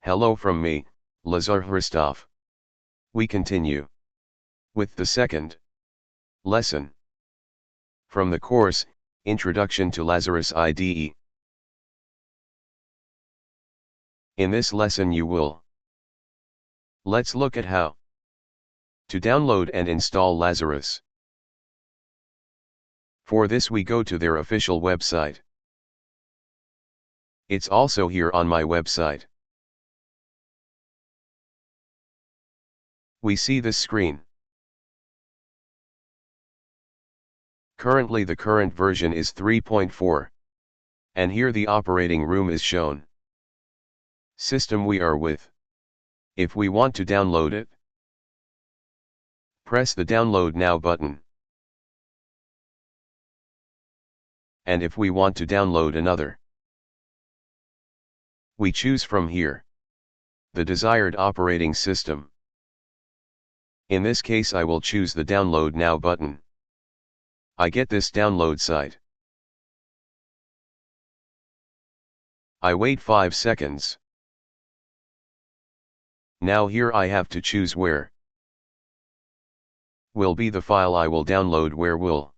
Hello from me, Lazarus. We continue with the second lesson from the course, Introduction to Lazarus IDE. In this lesson let's look at how to download and install Lazarus. For this we go to their official website. It's also here on my website. We see this screen. Currently the current version is 3.4. And here the operating room is shown. System we are with. If we want to download it, press the Download Now button. And if we want to download another, we choose from here the desired operating system. In this case I will choose the Download Now button. I get this download site. I wait 5 seconds. Now here I have to choose where will be the file I will download, where will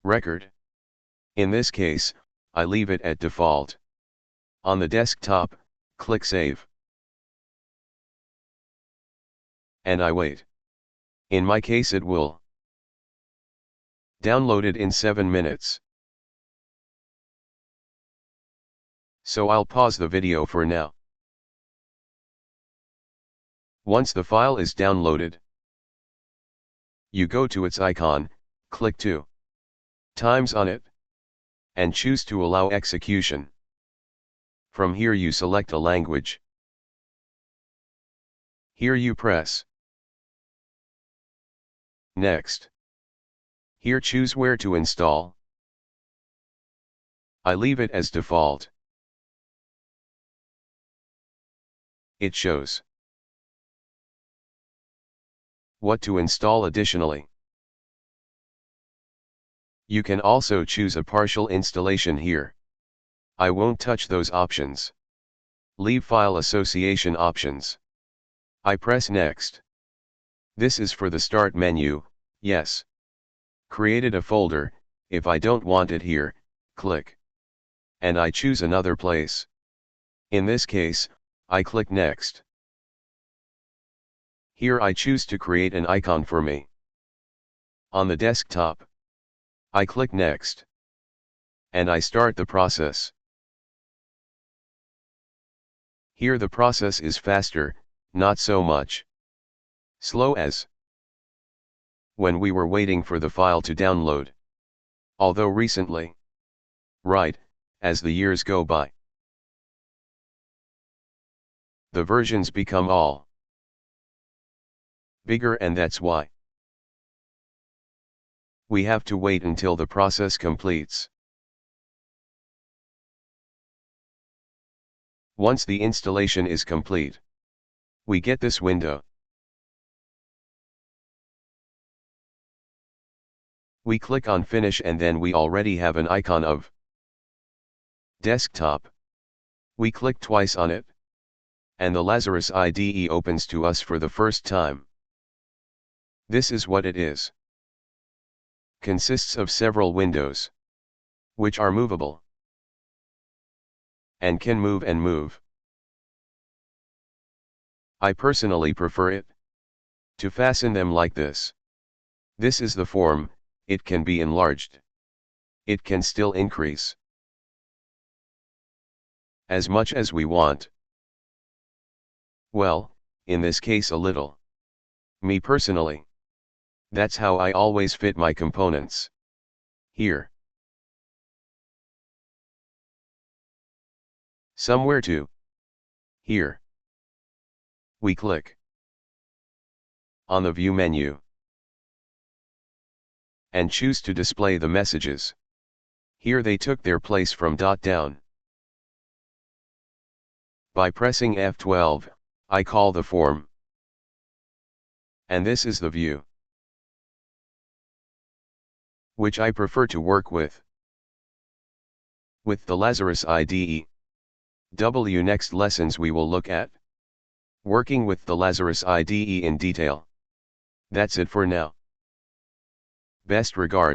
record. In this case, I leave it at default. On the desktop, click Save. And I wait. In my case it will download it in 7 minutes. So I'll pause the video for now. Once the file is downloaded, you go to its icon, click 2 times on it, and choose to allow execution. From here you select a language. Here you press Next. Here choose where to install. I leave it as default. It shows what to install additionally. You can also choose a partial installation here. I won't touch those options. Leave file association options. I press Next. This is for the Start menu, yes. Created a folder, if I don't want it here, click. And I choose another place. In this case, I click Next. Here I choose to create an icon for me. On the desktop, I click Next. And I start the process. Here the process is faster, not so much slow as when we were waiting for the file to download. Although recently, right, as the years go by, the versions become all bigger, and that's why we have to wait until the process completes. Once the installation is complete, we get this window. We click on Finish and then we already have an icon of desktop. We click twice on it, and the Lazarus IDE opens to us for the first time. This is what it is. Consists of several windows, which are movable, and can move and move. I personally prefer it to fasten them like this. This is the form. It can be enlarged. It can still increase as much as we want. Well, in this case a little. Me personally, that's how I always fit my components. Here. Somewhere to here. We click on the View menu and choose to display the messages. Here they took their place from down. By pressing F12, I call the form. And this is the view, which I prefer to work with. With the Lazarus IDE, Next lessons we will look at working with the Lazarus IDE in detail. That's it for now. Best regards.